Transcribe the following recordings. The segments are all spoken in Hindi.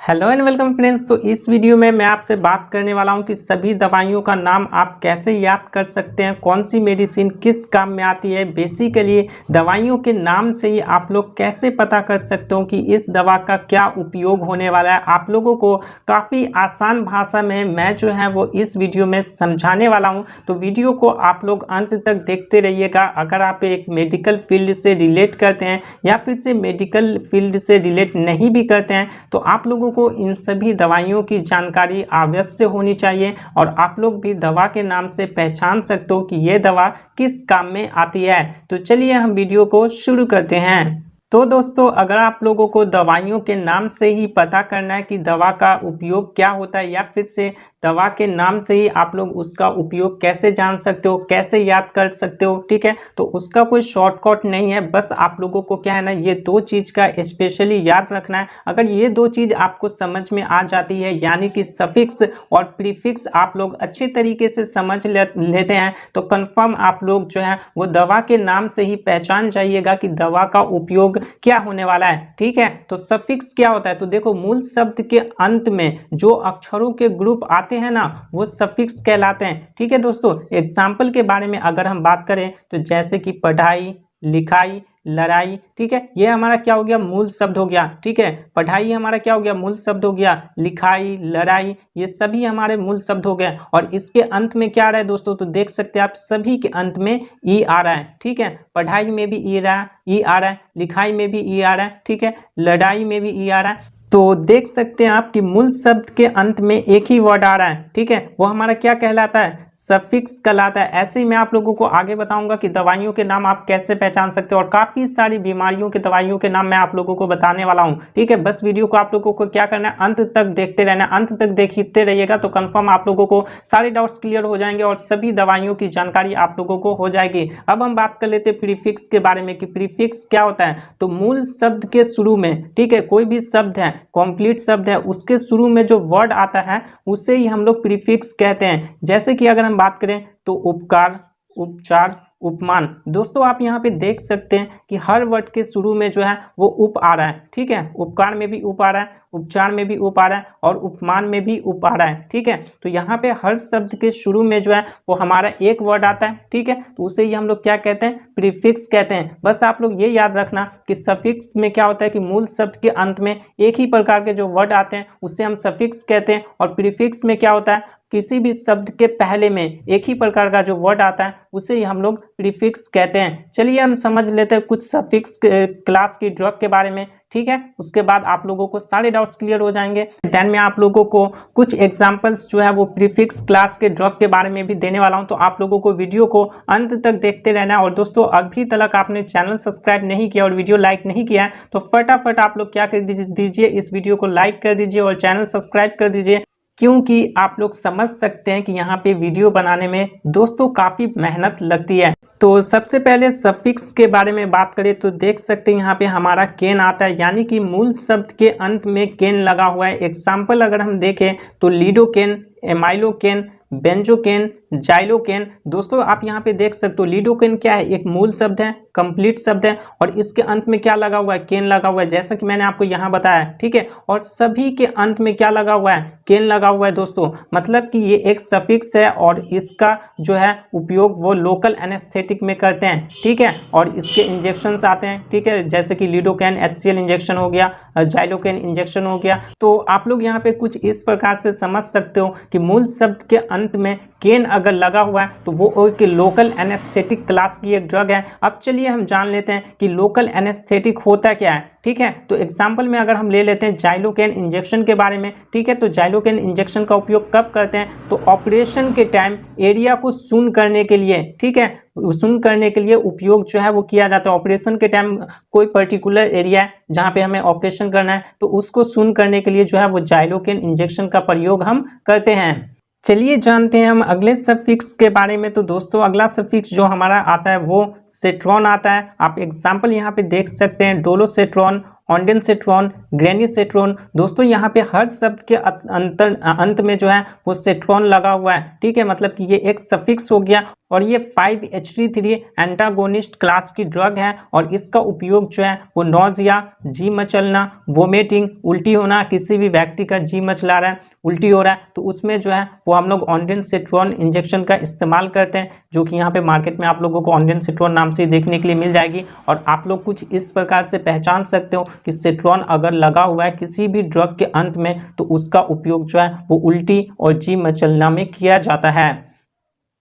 Hello and welcome friends. तो इस वीडियो में मैं आपसे बात करने वाला हूं कि सभी दवाइयों का नाम आप कैसे याद कर सकते हैं, कौन सी मेडिसिन किस काम में आती है। बेसिकली दवाइयों के नाम से ही आप लोग कैसे पता कर सकते हो कि इस दवा का क्या उपयोग होने वाला है। आप लोगों को काफ़ी आसान भाषा में मैं जो है वो इस वीडियो में समझाने वाला हूँ। तो वीडियो को आप लोग अंत तक देखते रहिएगा। अगर आप एक मेडिकल फील्ड से रिलेट करते हैं या फिर से मेडिकल फील्ड से रिलेट नहीं भी करते हैं तो आप लोगों को इन सभी दवाइयों की जानकारी अवश्य होनी चाहिए और आप लोग भी दवा के नाम से पहचान सकते हो कि ये दवा किस काम में आती है। तो चलिए हम वीडियो को शुरू करते हैं। तो दोस्तों, अगर आप लोगों को दवाइयों के नाम से ही पता करना है कि दवा का उपयोग क्या होता है या फिर से दवा के नाम से ही आप लोग उसका उपयोग कैसे जान सकते हो, कैसे याद कर सकते हो, ठीक है, तो उसका कोई शॉर्टकट नहीं है। बस आप लोगों को क्या है ना, ये दो चीज़ का स्पेशली याद रखना है। अगर ये दो चीज़ आपको समझ में आ जाती है, यानी कि सफिक्स और प्रीफिक्स आप लोग अच्छे तरीके से समझ लेते हैं तो कंफर्म आप लोग जो है वो दवा के नाम से ही पहचान जाइएगा कि दवा का उपयोग क्या होने वाला है। ठीक है, तो सफिक्स क्या होता है, तो देखो मूल शब्द के अंत में जो अक्षरों के ग्रुप आते हैं ना वो सफिक्स कहलाते हैं। ठीक है दोस्तों, एग्जाम्पल के बारे में अगर हम बात करें तो जैसे कि पढ़ाई, लिखाई, लड़ाई, ठीक है, ये हमारा क्या हो गया, मूल शब्द हो गया। ठीक है, पढ़ाई हमारा क्या हो गया, मूल शब्द हो गया। लिखाई, लड़ाई, ये सभी हमारे मूल शब्द हो गए। और इसके अंत में क्या आ रहा है दोस्तों, तो देख सकते हैं आप सभी के अंत में ई आ रहा है। ठीक है, पढ़ाई में भी ई आ रहा है, लिखाई में भी ई आ रहा है, ठीक है, लड़ाई में भी ई आ रहा है। तो देख सकते हैं आप कि मूल शब्द के अंत में एक ही वर्ड आ रहा है, ठीक है, वो हमारा क्या कहलाता है, सफिक्स कहलाता है। ऐसे ही मैं आप लोगों को आगे बताऊंगा कि दवाइयों के नाम आप कैसे पहचान सकते हो और काफ़ी सारी बीमारियों के दवाइयों के नाम मैं आप लोगों को बताने वाला हूं। ठीक है, बस वीडियो को आप लोगों को क्या करना है, अंत तक देखते रहना है। अंत तक देखते रहिएगा तो कंफर्म आप लोगों को सारे डाउट्स क्लियर हो जाएंगे और सभी दवाइयों की जानकारी आप लोगों को हो जाएगी। अब हम बात कर लेते हैं प्रीफिक्स के बारे में कि प्रीफिक्स क्या होता है। तो मूल शब्द के शुरू में, ठीक है, कोई भी शब्द है, कंप्लीट शब्द है, उसके शुरू में जो वर्ड आता है उसे ही हम लोग प्रीफिक्स कहते हैं। जैसे कि अगर हम बात करें तो उपकार, उपचार, उपमान। दोस्तों आप यहाँ पे देख सकते हैं कि हर वर्ड के शुरू में जो है वो उप आ रहा है। ठीक है, उपकार में भी उप आ रहा है, उपचार में भी उप आ रहा है और उपमान में भी उप आ रहा है। ठीक है, तो यहाँ पे हर शब्द के शुरू में जो है वो हमारा एक वर्ड आता है। ठीक है, तो उसे ही हम लोग क्या कहते हैं, प्रीफिक्स कहते हैं। बस आप लोग ये याद रखना कि सफिक्स में क्या होता है कि मूल शब्द के अंत में एक ही प्रकार के जो वर्ड आते हैं उसे हम सफिक्स कहते हैं। और प्रीफिक्स में क्या होता है, किसी भी शब्द के पहले में एक ही प्रकार का जो वर्ड आता है उसे ही हम लोग प्रीफिक्स कहते हैं। चलिए हम समझ लेते हैं कुछ सफिक्स क्लास की ड्रग के बारे में। ठीक है, उसके बाद आप लोगों को सारे डाउट्स क्लियर हो जाएंगे। देन मैं आप लोगों को कुछ एग्जांपल्स जो है वो प्रीफिक्स क्लास के ड्रग के बारे में भी देने वाला हूं। तो आप लोगों को वीडियो को अंत तक देखते रहना है। और दोस्तों अभी तक आपने चैनल सब्सक्राइब नहीं किया और वीडियो लाइक नहीं किया है तो फटाफट आप लोग क्या कर दीजिए, इस वीडियो को लाइक कर दीजिए और चैनल सब्सक्राइब कर दीजिए, क्योंकि आप लोग समझ सकते हैं कि यहाँ पे वीडियो बनाने में दोस्तों काफ़ी मेहनत लगती है। तो सबसे पहले सफिक्स के बारे में बात करें तो देख सकते हैं यहाँ पे हमारा केन आता है, यानी कि मूल शब्द के अंत में केन लगा हुआ है। एग्जाम्पल अगर हम देखें तो लीडोकेन, एमाइलोकेन, बेंजोकेन, जाइलोकेन। दोस्तों आप यहाँ पे देख सकते हो लीडोकेन क्या है, एक मूल शब्द है, कंप्लीट शब्द है और इसके अंत में क्या लगा हुआ है, केन लगा हुआ है, जैसा कि मैंने आपको यहाँ बताया। ठीक है, और सभी के अंत में क्या लगा हुआ है, केन लगा हुआ है दोस्तों, मतलब कि ये एक सफिक्स है और इसका जो है उपयोग वो लोकल एनेस्थेटिक में करते हैं। ठीक है, और इसके इंजेक्शंस आते हैं। ठीक है, जैसे कि लीडोकेन HCl इंजेक्शन हो गया, जाइलोकेन इंजेक्शन हो गया। तो आप लोग यहाँ पे कुछ इस प्रकार से समझ सकते हो कि मूल शब्द के अंत में केन अगर लगा हुआ है तो वो एक लोकल एनेस्थेटिक क्लास की एक ड्रग है। अब चलिए हम जान लेते हैं कि लोकल एनेस्थेटिक होता क्या है। ठीक है, तो एग्जाम्पल में अगर हम ले लेते हैं जाइलोकेन इंजेक्शन के बारे में। ठीक है, तो जाइलोकेन इंजेक्शन का उपयोग कब करते हैं, तो ऑपरेशन के टाइम एरिया को शून्य करने के लिए, ठीक है, शून्य करने के लिए उपयोग जो है वो किया जाता है। ऑपरेशन के टाइम कोई पर्टिकुलर एरिया है जहाँ पे हमें ऑपरेशन करना है तो उसको शून्य करने के लिए जो है वो जाइलोकेन इंजेक्शन का प्रयोग हम करते हैं। चलिए जानते हैं हम अगले सफिक्स के बारे में। तो दोस्तों अगला सफिक्स जो हमारा आता है वो सेट्रॉन आता है। आप एग्जाम्पल यहाँ पे देख सकते हैं, डोलोसेट्रॉन, ऑन्डेनसेट्रॉन, ग्रेनीसेट्रॉन। दोस्तों यहाँ पे हर शब्द के अंत में जो है वो सेट्रॉन लगा हुआ है। ठीक है, मतलब कि ये एक सफिक्स हो गया और ये 5-HT3 एंटागोनिस्ट क्लास की ड्रग है और इसका उपयोग जो है वो नौजिया, जी मचलना, वोमिटिंग, उल्टी होना, किसी भी व्यक्ति का जी मचला रहा है, उल्टी हो रहा है तो उसमें जो है वो हम लोग ऑन्डेनसेट्रॉन इंजेक्शन का इस्तेमाल करते हैं, जो कि यहाँ पे मार्केट में आप लोगों को ऑन्डेनसेट्रॉन नाम से देखने के लिए मिल जाएगी। और आप लोग कुछ इस प्रकार से पहचान सकते हो कि सेट्रॉन अगर लगा हुआ है किसी भी ड्रग के अंत में तो उसका उपयोग जो है वो उल्टी और जी मचलना में किया जाता है।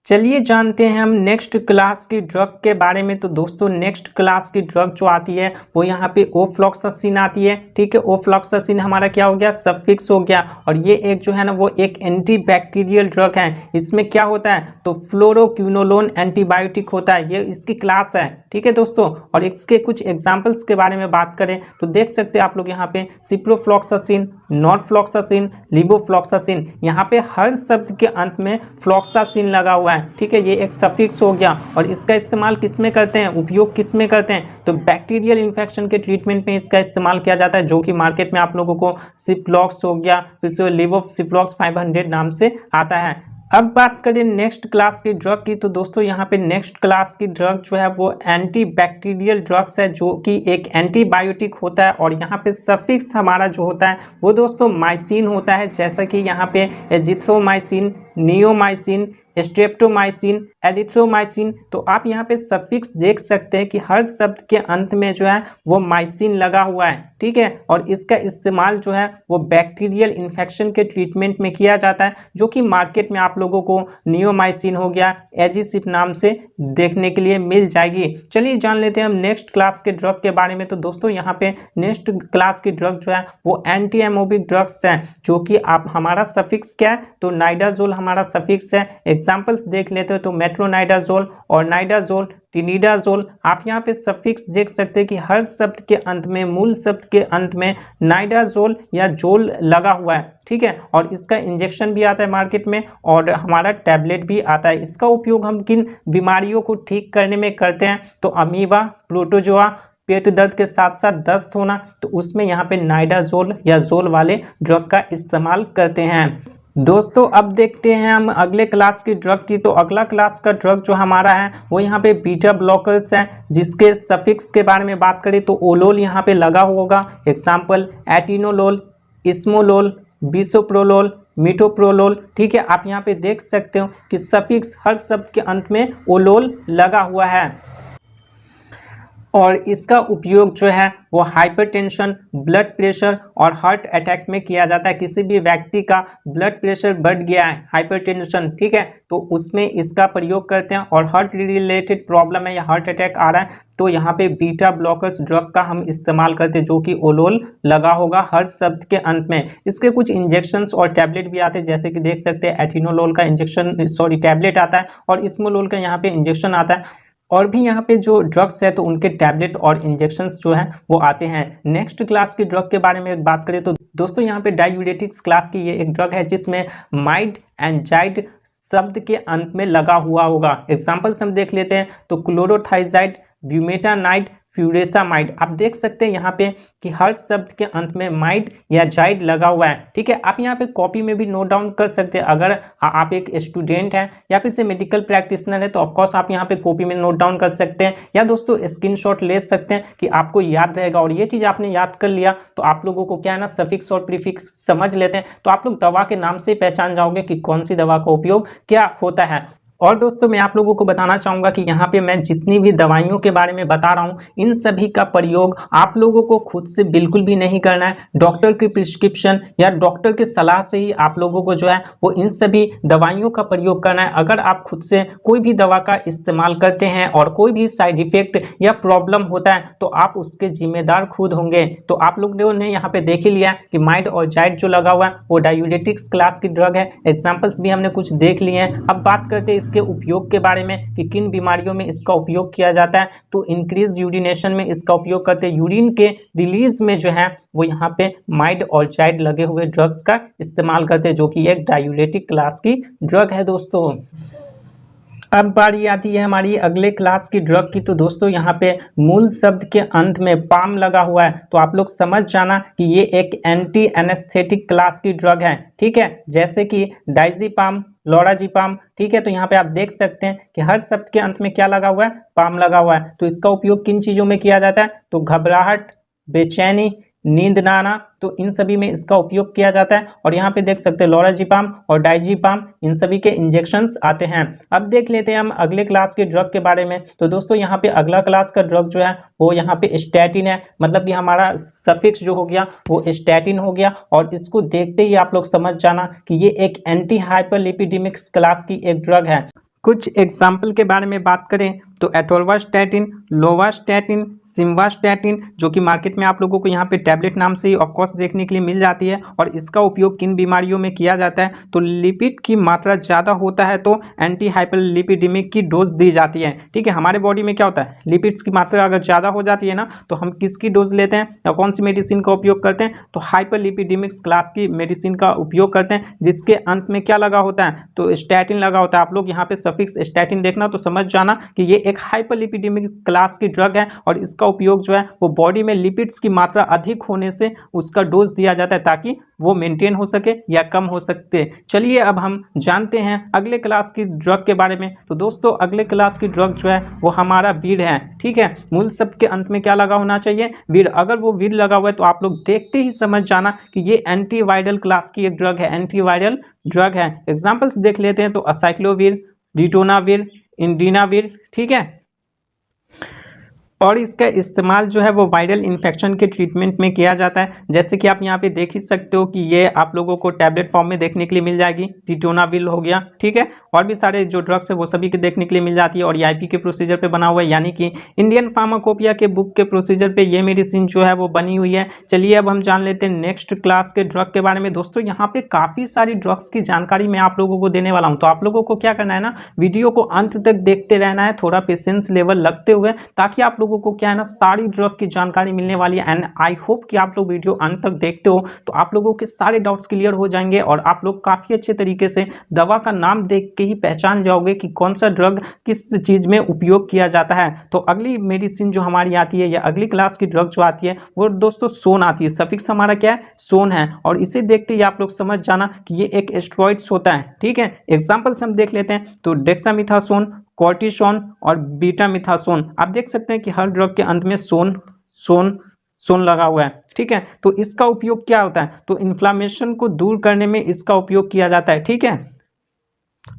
चलिए जानते हैं हम नेक्स्ट क्लास की ड्रग के बारे में। तो दोस्तों नेक्स्ट क्लास की ड्रग जो आती है वो यहाँ पे ओफ्लॉक्सासिन आती है, ठीक है। ओफ्लॉक्सासिन हमारा क्या हो गया, सफिक्स हो गया और ये एक जो है ना वो एक एंटीबैक्टीरियल ड्रग है। इसमें क्या होता है तो फ्लोरोक्विनोलोन एंटीबायोटिक होता है, ये इसकी क्लास है, ठीक है दोस्तों। और इसके कुछ एग्जाम्पल्स के बारे में बात करें तो देख सकते हैं आप लोग यहाँ पे सिप्रोफ्लॉक्सासिन, नॉरफ्लॉक्सासिन, लिवोफ्लॉक्सासिन, यहाँ पे हर शब्द के अंत में फ्लॉक्सासिन लगा हुआ है, ठीक है। ये एक सफिक्स हो गया और इसका इस्तेमाल किस में करते हैं, उपयोग किस में करते हैं तो बैक्टीरियल इन्फेक्शन के ट्रीटमेंट में इसका इस्तेमाल किया जाता है, जो कि मार्केट में आप लोगों को सिप्लॉक्स हो गया, फिर से लिवोसिप्लॉक्स 500 नाम से आता है। अब बात करें नेक्स्ट क्लास की ड्रग की तो दोस्तों यहाँ पे नेक्स्ट क्लास की ड्रग जो है वो एंटीबैक्टीरियल ड्रग्स है, जो कि एक एंटीबायोटिक होता है और यहाँ पे सफिक्स हमारा जो होता है वो दोस्तों माइसिन होता है, जैसा कि यहाँ पे एजिथ्रोमाइसिन, नियोमाइसिन, स्ट्रेप्टोमाइसिन, एरिथ्रोमाइसिन। तो आप यहाँ पे सफिक्स देख सकते हैं कि हर शब्द के अंत में जो है वो माइसिन लगा हुआ है, ठीक है। और इसका इस्तेमाल जो है वो बैक्टीरियल इन्फेक्शन के ट्रीटमेंट में किया जाता है, जो कि मार्केट में आप लोगों को नियोमाइसिन हो गया, एजिसिप नाम से देखने के लिए मिल जाएगी। चलिए जान लेते हैं हम नेक्स्ट क्लास के ड्रग के बारे में। तो दोस्तों यहाँ पे नेक्स्ट क्लास की ड्रग जो है वो एंटी एमोबिक ड्रग्स है, जो कि आप हमारा सफिक्स क्या है तो नाइडाजोल हमारा सफिक्स है। एग्जाम्पल्स देख लेते हो तो मेट्रोनाइडाजोल और नाइडाजोल, टिनिडाजोल। आप यहाँ पे सफिक्स देख सकते हैं कि हर शब्द के अंत में, मूल शब्द के अंत में नाइडाजोल या जोल लगा हुआ है, ठीक है। और इसका इंजेक्शन भी आता है मार्केट में और हमारा टैबलेट भी आता है। इसका उपयोग हम किन बीमारियों को ठीक करने में करते हैं तो अमीबा, प्रोटोजोआ, पेट दर्द के साथ साथ दस्त होना, तो उसमें यहाँ पे नाइडाजोल या जोल वाले ड्रग का इस्तेमाल करते हैं। दोस्तों अब देखते हैं हम अगले क्लास की ड्रग की। तो अगला क्लास का ड्रग जो हमारा है वो यहाँ पे बीटा ब्लॉकर्स है, जिसके सफिक्स के बारे में बात करें तो ओलोल यहाँ पे लगा होगा। एग्जाम्पल एटिनोलोल, इस्मोलोल, बिसोप्रोलोल, मिटोप्रोलोल, ठीक है। आप यहाँ पे देख सकते हो कि सफिक्स हर शब्द के अंत में ओलोल लगा हुआ है और इसका उपयोग जो है वो हाइपरटेंशन, ब्लड प्रेशर और हार्ट अटैक में किया जाता है। किसी भी व्यक्ति का ब्लड प्रेशर बढ़ गया है, हाइपरटेंशन, ठीक है, तो उसमें इसका प्रयोग करते हैं। और हार्ट रिलेटेड प्रॉब्लम है या हार्ट अटैक आ रहा है तो यहाँ पे बीटा ब्लॉकर्स ड्रग का हम इस्तेमाल करते हैं, जो कि ओलोल लगा होगा हर शब्द के अंत में। इसके कुछ इंजेक्शंस और टैबलेट भी आते हैं, जैसे कि देख सकते हैं एथिनोलोल का इंजेक्शन टैबलेट आता है और इस्मोलोल का यहाँ पे इंजेक्शन आता है। और भी यहाँ पे जो ड्रग्स है तो उनके टैबलेट और इंजेक्शंस जो हैं वो आते हैं। नेक्स्ट क्लास की ड्रग के बारे में बात करें तो दोस्तों यहाँ पे डायूरेटिक्स क्लास की ये एक ड्रग है, जिसमें माइड एंड जाइड शब्द के अंत में लगा हुआ होगा। एग्जाम्पल्स हम देख लेते हैं तो क्लोरोथाइजाइड, ब्यूमेटानाइड, फ्यूरेसामाइड। आप देख सकते हैं यहाँ पे कि हर शब्द के अंत में माइड या जाइड लगा हुआ है, ठीक है। आप यहाँ पे कॉपी में भी नोट डाउन कर सकते हैं। अगर आप एक स्टूडेंट हैं या फिर से मेडिकल प्रैक्टिशनर है तो ऑफकोर्स आप यहाँ पे कॉपी में नोट डाउन कर सकते हैं, या दोस्तों स्क्रीनशॉट ले सकते हैं कि आपको याद रहेगा। और ये चीज़ आपने याद कर लिया तो आप लोगों को क्या है ना सफिक्स और प्रीफिक्स समझ लेते हैं तो आप लोग दवा के नाम से पहचान जाओगे कि कौन सी दवा का उपयोग क्या होता है। और दोस्तों मैं आप लोगों को बताना चाहूँगा कि यहाँ पे मैं जितनी भी दवाइयों के बारे में बता रहा हूँ इन सभी का प्रयोग आप लोगों को खुद से बिल्कुल भी नहीं करना है। डॉक्टर की प्रिस्क्रिप्शन या डॉक्टर की सलाह से ही आप लोगों को जो है वो इन सभी दवाइयों का प्रयोग करना है। अगर आप खुद से कोई भी दवा का इस्तेमाल करते हैं और कोई भी साइड इफेक्ट या प्रॉब्लम होता है तो आप उसके जिम्मेदार खुद होंगे। तो आप लोगों ने यहाँ पे देख ही लिया कि माइड और जाइड जो लगा हुआ है वो डायूरेटिक्स क्लास की ड्रग है। एग्जाम्पल्स भी हमने कुछ देख लिए हैं। अब बात करते हैं के उपयोग के बारे में कि किन बीमारियों में इसका उपयोग किया जाता है। तो इंक्रीज यूरिनेशन में इसका उपयोग करते हैं। यूरिन के रिलीज में जो है वो यहाँ पे माइड और जाइड लगे हुए ड्रग्स का इस्तेमाल करते हैं, जो कि एक डायूरेटिक क्लास की ड्रग है दोस्तों। अब बारी आती है हमारी अगले क्लास की ड्रग की। तो दोस्तों यहाँ पे मूल शब्द के अंत में पाम लगा हुआ है तो आप लोग समझ जाना कि ये एक एंटी एनेस्थेटिक क्लास की ड्रग है, ठीक है। जैसे कि डाइजीपाम, लोराजिपाम, ठीक है। तो यहाँ पे आप देख सकते हैं कि हर शब्द के अंत में क्या लगा हुआ है, पाम लगा हुआ है। तो इसका उपयोग किन चीजों में किया जाता है, तो घबराहट, बेचैनी, नींद ना आना, तो इन सभी में इसका उपयोग किया जाता है। और यहाँ पे देख सकते हैं लोराजिपाम और डाइजीपाम, इन सभी के इंजेक्शंस आते हैं। अब देख लेते हैं हम अगले क्लास के ड्रग के बारे में। तो दोस्तों यहाँ पे अगला क्लास का ड्रग जो है वो यहाँ पे स्टैटिन है, मतलब कि हमारा सफिक्स जो हो गया वो स्टैटिन हो गया। और इसको देखते ही आप लोग समझ जाना कि ये एक एंटी हाइपरलिपिडेमिक्स क्लास की एक ड्रग है। कुछ एग्जाम्पल के बारे में बात करें तो एटोर्वास्टैटिन, लोवास्टैटिन, सिम्वास्टैटिन, जो कि मार्केट में आप लोगों को यहाँ पे टैबलेट नाम से ही ऑफकोर्स देखने के लिए मिल जाती है। और इसका उपयोग किन बीमारियों में किया जाता है, तो लिपिड की मात्रा ज़्यादा होता है तो एंटी हाइपरलिपिडेमिक की डोज दी जाती है, ठीक है। हमारे बॉडी में क्या होता है, लिपिड्स की मात्रा अगर ज़्यादा हो जाती है ना, तो हम किसकी डोज लेते हैं या कौन सी मेडिसिन का उपयोग करते हैं, तो हाइपरलिपिडेमिक्स क्लास की मेडिसिन का उपयोग करते हैं, जिसके अंत में क्या लगा होता है, तो स्टैटिन लगा होता है। आप लोग यहाँ पे सफिक्स स्टैटिन देखना तो समझ जाना कि ये एक हाइपरलिपिडेमिक क्लास की ड्रग है। और इसका उपयोग जो है वो बॉडी में लिपिड्स की मात्रा अधिक होने से उसका डोज दिया जाता है ताकि वो मेंटेन हो सके या कम हो सकते। चलिए अब हम जानते हैं अगले क्लास की ड्रग के बारे में। तो दोस्तों अगले क्लास की ड्रग जो है वो हमारा वीर है, ठीक है। मूल शब्द के अंत में क्या लगा होना चाहिए, वीर। अगर वो वीर लगा हुआ है तो आप लोग देखते ही समझ जाना कि ये एंटीवायरल क्लास की एक ड्रग है, एंटीवायरल ड्रग है। एग्जाम्पल्स देख लेते हैं तो असाइक्लोवीर, रिटोनावीर, इंडिनावीर, ठीक है। और इसका इस्तेमाल जो है वो वायरल इन्फेक्शन के ट्रीटमेंट में किया जाता है। जैसे कि आप यहाँ पे देख ही सकते हो कि ये आप लोगों को टैबलेट फॉर्म में देखने के लिए मिल जाएगी, रिटोनाविल हो गया, ठीक है। और भी सारे जो ड्रग्स है वो सभी के देखने के लिए मिल जाती है। और ये आईपी के प्रोसीजर पे बना हुआ है, यानी कि इंडियन फार्माकोपिया के बुक के प्रोसीजर पे ये मेडिसिन जो है वो बनी हुई है। चलिए अब हम जान लेते हैं नेक्स्ट क्लास के ड्रग के बारे में। दोस्तों यहाँ पे काफ़ी सारी ड्रग्स की जानकारी मैं आप लोगों को देने वाला हूँ, तो आप लोगों को क्या करना है ना, वीडियो को अंत तक देखते रहना है, थोड़ा पेशेंस लेवल लगते हुए, ताकि आप लोगों को क्या है ना सारी ड्रग की जानकारी मिलने वाली है। एंड आई होप कि आप लोग वीडियो अंत तक देखते हो तो आप लोगों के सारे डाउट्स क्लियर हो जाएंगे और आप लोग काफ़ी अच्छे तरीके से दवा का नाम देख के ही पहचान जाओगे कि कौन सा ड्रग किस चीज़ में उपयोग किया जाता है। तो अगली मेडिसिन जो हमारी आती है या अगली क्लास की ड्रग जो आती है वो दोस्तों सोन आती है। सफिक्स हमारा क्या है, सोन है। और इसे देखते ही आप लोग समझ जाना कि ये एक एस्टेरॉइड्स होता है, ठीक है। एग्जाम्पल्स हम देख लेते हैं तो डेक्सामिथासोन, कॉर्टिसोन और बीटामिथासोन। आप देख सकते हैं कि हर ड्रग के अंत में सोन सोन सोन लगा हुआ है, ठीक है। तो इसका उपयोग क्या होता है, तो इन्फ्लामेशन को दूर करने में इसका उपयोग किया जाता है, ठीक है।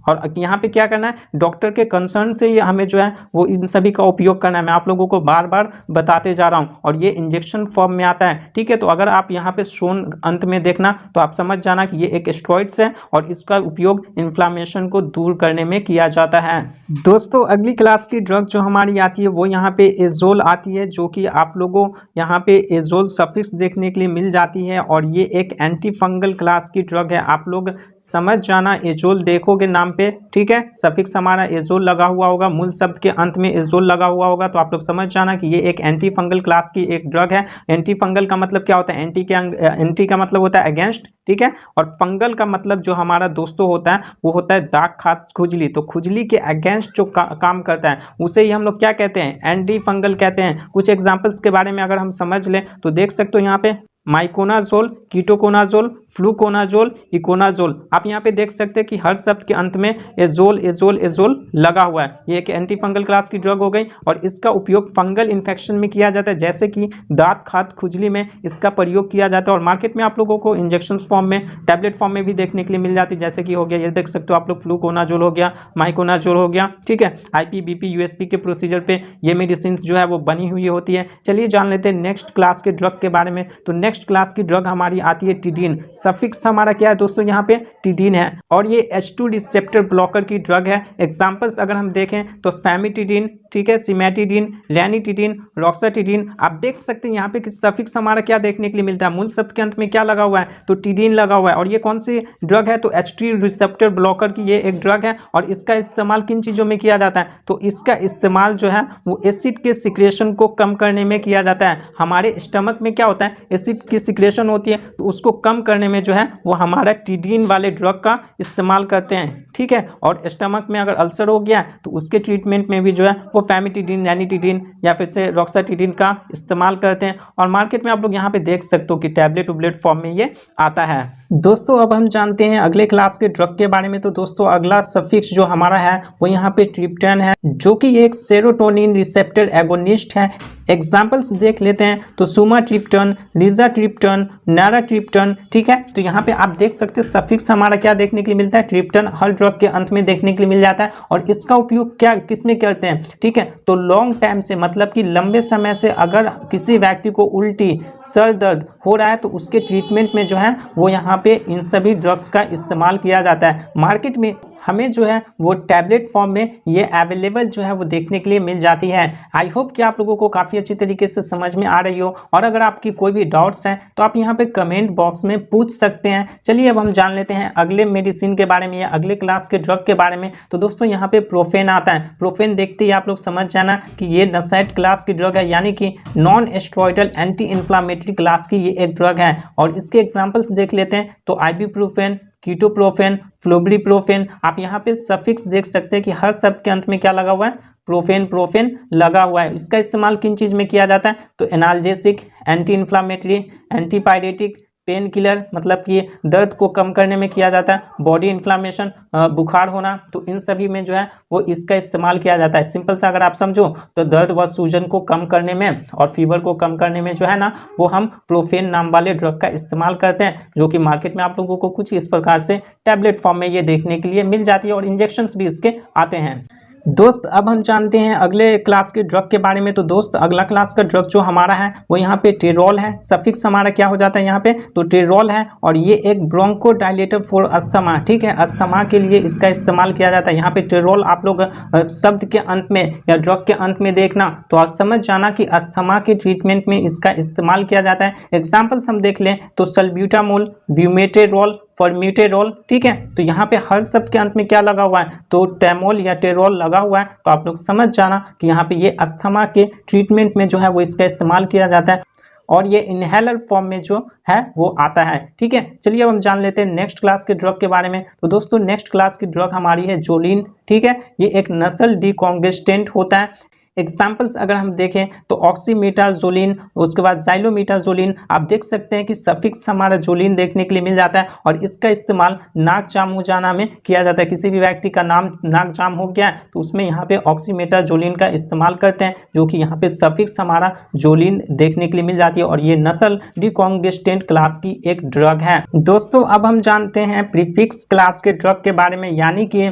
और यहाँ पे क्या करना है, डॉक्टर के कंसर्न से ये हमें जो है वो इन सभी का उपयोग करना है। मैं आप लोगों को बार बार बताते जा रहा हूँ और ये इंजेक्शन फॉर्म में आता है, ठीक है। तो अगर आप यहाँ पे सोन अंत में देखना तो आप समझ जाना कि ये एक स्टेरॉइड्स है और इसका उपयोग इन्फ्लामेशन को दूर करने में किया जाता है। दोस्तों अगली क्लास की ड्रग जो हमारी आती है वो यहाँ पे एजोल आती है, जो कि आप लोगों यहाँ पे एजोल सफिक्स देखने के लिए मिल जाती है। और ये एक एंटी फंगल क्लास की ड्रग है। आप लोग समझ जाना, एजोल देखोगे नाम पे, ठीक है, सफिक्स हमारा एजोल लगा हुआ होगा, मूल शब्द के अंत में एजोल लगा हुआ होगा, तो आप लोग समझ जाना कि ये एक एंटी फंगल क्लास की एक ड्रग है। एंटी फंगल का मतलब क्या होता है, एंटी का मतलब होता है अगेंस्ट, ठीक है। और फंगल का मतलब जो हमारा दोस्तों होता है वो होता है दाग, खाज, खुजली। तो खुजली के अगेंस्ट जो काम करता है उसे ही हम लोग क्या कहते हैं, एंटी फंगल कहते हैं। कुछ एग्जांपल्स के बारे में अगर हम समझ लें तो देख सकते हो यहाँ पे माइकोनाजोल, कीटोकोनाजोल, फ्लूकोनाजोल, इकोनाजोल। आप यहाँ पे देख सकते हैं कि हर शब्द के अंत में एजोल एजोल एजोल लगा हुआ है। ये एक एंटी फंगल क्लास की ड्रग हो गई और इसका उपयोग फंगल इन्फेक्शन में किया जाता है, जैसे कि दांत, खाद, खुजली में इसका प्रयोग किया जाता है। और मार्केट में आप लोगों को इंजेक्शन फॉर्म में, टैबलेट फॉर्म में भी देखने के लिए मिल जाती है, जैसे कि हो गया ये देख सकते हो आप लोग, फ्लूकोनाजोल हो गया, माइकोनाजोल हो गया, ठीक है। आईपी, बीपी, यूएसपी के प्रोसीजर पे ये मेडिसिन जो है वो बनी हुई होती है। चलिए जान लेते हैं नेक्स्ट क्लास के ड्रग के बारे में। तो नेक्स्ट क्लास की ड्रग हमारी आती है टिडीन। सफिक्स हमारा क्या है दोस्तों, यहाँ पे टिडीन है और ये H2 रिसेप्टर ब्लॉकर की ड्रग है। एग्जांपल्स अगर हम देखें तो फैमिटिडीन, ठीक है, सिमेटिडीन, लैनिटिडीन, रॉक्साटिडीन। आप देख सकते हैं यहाँ पे कि सफिक्स हमारा क्या देखने के लिए मिलता है, मूल शब्द के अंत में क्या लगा हुआ है, तो टिडीन लगा हुआ है। और ये कौन सी ड्रग है, तो H2 रिसेप्टर ब्लॉकर की ये एक ड्रग है। और इसका इस्तेमाल किन चीज़ों में किया जाता है, तो इसका इस्तेमाल जो है वो एसिड के सिक्रेशन को कम करने में किया जाता है। हमारे स्टमक में क्या होता है, एसिड की सिक्रेशन होती है, तो उसको कम करने में जो है वो हमारा टिडीन वाले ड्रग का इस्तेमाल करते हैं, ठीक है। और स्टमक में अगर अल्सर हो गया तो उसके ट्रीटमेंट में भी जो है वो फैमिटिडीन, लैनिटिडीन या फिर से रॉक्साटिडीन का इस्तेमाल करते हैं। और मार्केट में आप लोग यहाँ पे देख सकते हो कि टैबलेट उबलेट फॉर्म में ये आता है। दोस्तों अब हम जानते हैं अगले क्लास के ड्रग के बारे में। तो दोस्तों अगला सफिक्स जो हमारा है वो यहाँ पे ट्रिप्टन है, जो कि एक सेरोटोनिन रिसेप्टर एगोनिस्ट है। एग्जाम्पल्स देख लेते हैं तो सुमाट्रिप्टन, लिजाट्रिप्टन, नाराट्रिप्टन। ठीक है, तो यहाँ पे आप देख सकते हैं सफिक्स हमारा क्या देखने के लिए मिलता है, ट्रिप्टन हर ड्रग के अंत में देखने के लिए मिल जाता है। और इसका उपयोग क्या किसमें करते हैं, ठीक है, तो लॉन्ग टाइम से मतलब कि लंबे समय से अगर किसी व्यक्ति को उल्टी, सर दर्द हो रहा है तो उसके ट्रीटमेंट में जो है वो यहाँ पे इन सभी ड्रग्स का इस्तेमाल किया जाता है। मार्केट में हमें जो है वो टैबलेट फॉर्म में ये अवेलेबल जो है वो देखने के लिए मिल जाती है। आई होप कि आप लोगों को काफ़ी अच्छी तरीके से समझ में आ रही हो, और अगर आपकी कोई भी डाउट्स हैं तो आप यहाँ पे कमेंट बॉक्स में पूछ सकते हैं। चलिए अब हम जान लेते हैं अगले मेडिसिन के बारे में या अगले क्लास के ड्रग के बारे में। तो दोस्तों यहाँ पे प्रोफेन आता है। प्रोफेन देखते ही आप लोग समझ जाना कि ये नसाइड क्लास की ड्रग है, यानी कि non steroidal anti inflammatory class की ये एक ड्रग है। और इसके एग्जाम्पल्स देख लेते हैं तो आइबुप्रोफेन, कीटोप्रोफेन, फ्लोब्रिप्रोफेन। आप यहाँ पे सफिक्स देख सकते हैं कि हर शब्द के अंत में क्या लगा हुआ है, प्रोफेन, प्रोफेन लगा हुआ है। इसका इस्तेमाल किन चीज़ में किया जाता है, तो analgesic, anti inflammatory, antipyretic, pain killer मतलब कि दर्द को कम करने में किया जाता है, बॉडी इन्फ्लामेशन, बुखार होना, तो इन सभी में जो है वो इसका इस्तेमाल किया जाता है। सिंपल सा अगर आप समझो तो दर्द व सूजन को कम करने में और फीवर को कम करने में जो है ना वो हम प्रोफेन नाम वाले ड्रग का इस्तेमाल करते हैं, जो कि मार्केट में आप लोगों को कुछ इस प्रकार से टैबलेट फॉर्म में ये देखने के लिए मिल जाती है, और इंजेक्शंस भी इसके आते हैं। दोस्त अब हम जानते हैं अगले क्लास के ड्रग के बारे में। तो दोस्त अगला क्लास का ड्रग जो हमारा है वो यहाँ पे टेरोल है। सफिक्स हमारा क्या हो जाता है यहाँ पे, तो टेरोल है, और ये एक ब्रोंकोडायलेटर फॉर अस्थमा। ठीक है, अस्थमा के लिए इसका इस्तेमाल किया जाता है। यहाँ पे टेरोल आप लोग शब्द के अंत में या ड्रग के अंत में देखना तो आप समझ जाना कि अस्थमा के ट्रीटमेंट में इसका इस्तेमाल किया जाता है। एग्जाम्पल्स हम देख लें तो सल्ब्यूटामोल, ब्यूमेटेरोल, फॉर्म्यूटेरोल। ठीक है, तो यहाँ पे हर शब्द के अंत में क्या लगा हुआ है, तो टेमोल या टेरोल लगा हुआ है। तो आप लोग समझ जाना कि यहाँ पे ये अस्थमा के ट्रीटमेंट में जो है वो इसका इस्तेमाल किया जाता है, और ये इनहेलर फॉर्म में जो है वो आता है। ठीक है, चलिए अब हम जान लेते हैं नेक्स्ट क्लास के ड्रग के बारे में। तो दोस्तों नेक्स्ट क्लास की ड्रग हमारी है जोलिन। ठीक है, ये एक नसल डिकॉन्गेस्टेंट होता है। एग्जाम्पल्स अगर हम देखें तो ऑक्सीमेटाजोलिन, उसके बाद जाइलोमेटाजोलिन। आप देख सकते हैं कि सफिक्स हमारा जोलिन देखने के लिए मिल जाता है, और इसका इस्तेमाल नाक जाम हो जाना में किया जाता है। किसी भी व्यक्ति का नाक जाम हो गया है तो उसमें यहाँ पे ऑक्सीमेटाजोलिन का इस्तेमाल करते हैं, जो कि यहाँ पे सफिक्स हमारा जोलिन देखने के लिए मिल जाती है, और ये नसल डिकॉन्गेस्टेंट क्लास की एक ड्रग है। दोस्तों अब हम जानते हैं प्रीफिक्स क्लास के ड्रग के बारे में, यानी कि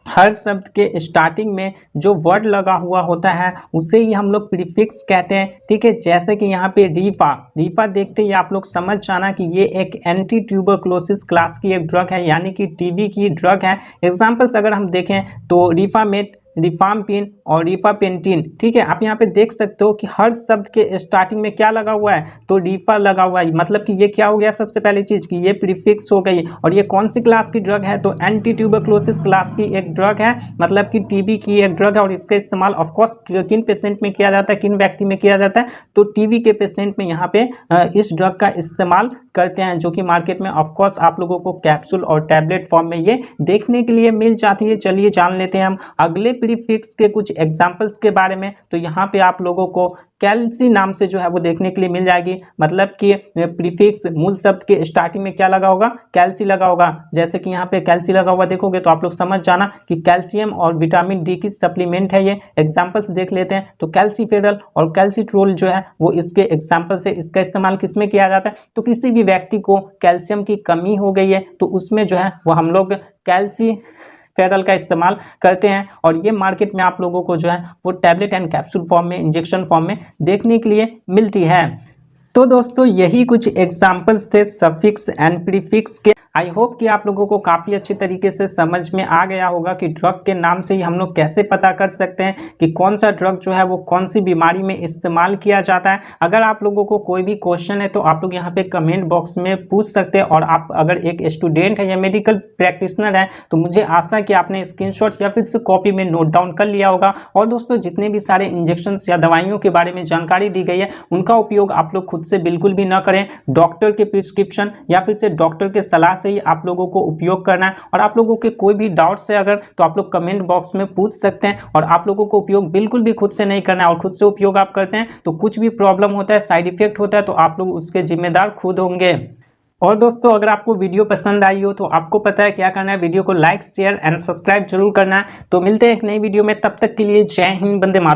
हर शब्द के स्टार्टिंग में जो वर्ड लगा हुआ होता है उसे ही हम लोग प्रीफिक्स कहते हैं। ठीक है, जैसे कि यहाँ पे रीफा। रीफा देखते ही आप लोग समझ जाना कि ये एक एंटी ट्यूबरक्लोसिस क्लास की एक ड्रग है, यानी कि टीबी की ड्रग है। एग्जाम्पल्स अगर हम देखें तो रिफामेट, रिफाम्पिन और रिफापेंटिन। ठीक है, आप यहाँ पे देख सकते हो कि हर शब्द के स्टार्टिंग में क्या लगा हुआ है, तो रिफा लगा हुआ है। मतलब कि ये क्या हो गया, सबसे पहली चीज कि ये प्रीफिक्स हो गई। और ये कौन सी क्लास की ड्रग है, तो एंटी ट्यूबरक्लोसिस क्लास की एक ड्रग है, मतलब कि टीबी की एक ड्रग है। और इसका इस्तेमाल ऑफकोर्स किन पेशेंट में किया जाता है, किन व्यक्ति में किया जाता है, तो टीबी के पेशेंट में यहाँ पे इस ड्रग का इस्तेमाल करते हैं, जो कि मार्केट में ऑफकोर्स आप लोगों को कैप्सूल और टैबलेट फॉर्म में ये देखने के लिए मिल जाती है। चलिए जान लेते हैं हम अगले प्रीफिक्स के कुछ एग्जाम्पल्स के बारे में। तो यहाँ पे आप लोगों को कैल्सी नाम से जो है वो देखने के लिए मिल जाएगी, मतलब कि प्रीफिक्स मूल शब्द के स्टार्टिंग में क्या लगा होगा, कैल्सी लगा होगा। जैसे कि यहाँ पे कैल्सी लगा हुआ देखोगे तो आप लोग समझ जाना कि कैल्शियम और विटामिन डी की सप्लीमेंट है ये। एग्जाम्पल्स देख लेते हैं तो कैल्सीफेरल और कैल्सीट्रोल जो है वो इसके एग्जाम्पल से। इसका इस्तेमाल किस में किया जाता है, तो किसी भी व्यक्ति को कैल्शियम की कमी हो गई है तो उसमें जो है वो हम लोग कैल्सी फेरल का इस्तेमाल करते हैं, और ये मार्केट में आप लोगों को जो है वो टैबलेट एंड कैप्सूल फॉर्म में, इंजेक्शन फॉर्म में देखने के लिए मिलती है। तो दोस्तों यही कुछ एग्जाम्पल्स थे सफिक्स एंड प्रीफिक्स के। आई होप कि आप लोगों को काफ़ी अच्छी तरीके से समझ में आ गया होगा कि ड्रग के नाम से ही हम लोग कैसे पता कर सकते हैं कि कौन सा ड्रग जो है वो कौन सी बीमारी में इस्तेमाल किया जाता है। अगर आप लोगों को कोई भी क्वेश्चन है तो आप लोग यहाँ पे कमेंट बॉक्स में पूछ सकते हैं, और आप अगर एक स्टूडेंट है या मेडिकल प्रैक्टिशनर है तो मुझे आशा है कि आपने स्क्रीनशॉट या फिर से कॉपी में नोट डाउन कर लिया होगा। और दोस्तों जितने भी सारे इंजेक्शन या दवाइयों के बारे में जानकारी दी गई है उनका उपयोग आप लोग खुद से बिल्कुल भी ना करें। डॉक्टर के प्रिस्क्रिप्शन या फिर से डॉक्टर के सलाह से ही आप लोगों को उपयोग करना है। और आप लोगों के कोई भी डाउट्स है अगर तो आप लोग कमेंट बॉक्स में पूछ सकते हैं, और आप लोगों को उपयोग बिल्कुल भी खुद से नहीं करना है। और खुद से उपयोग आप करते हैं तो कुछ भी प्रॉब्लम होता है, साइड इफेक्ट होता है, तो आप लोग उसके जिम्मेदार खुद होंगे। और दोस्तों अगर आपको वीडियो पसंद आई हो तो आपको पता है क्या करना है, वीडियो को लाइक शेयर एंड सब्सक्राइब जरूर करना है। तो मिलते हैं एक नई वीडियो में, तब तक के लिए जय हिंद, वंदे मातरम।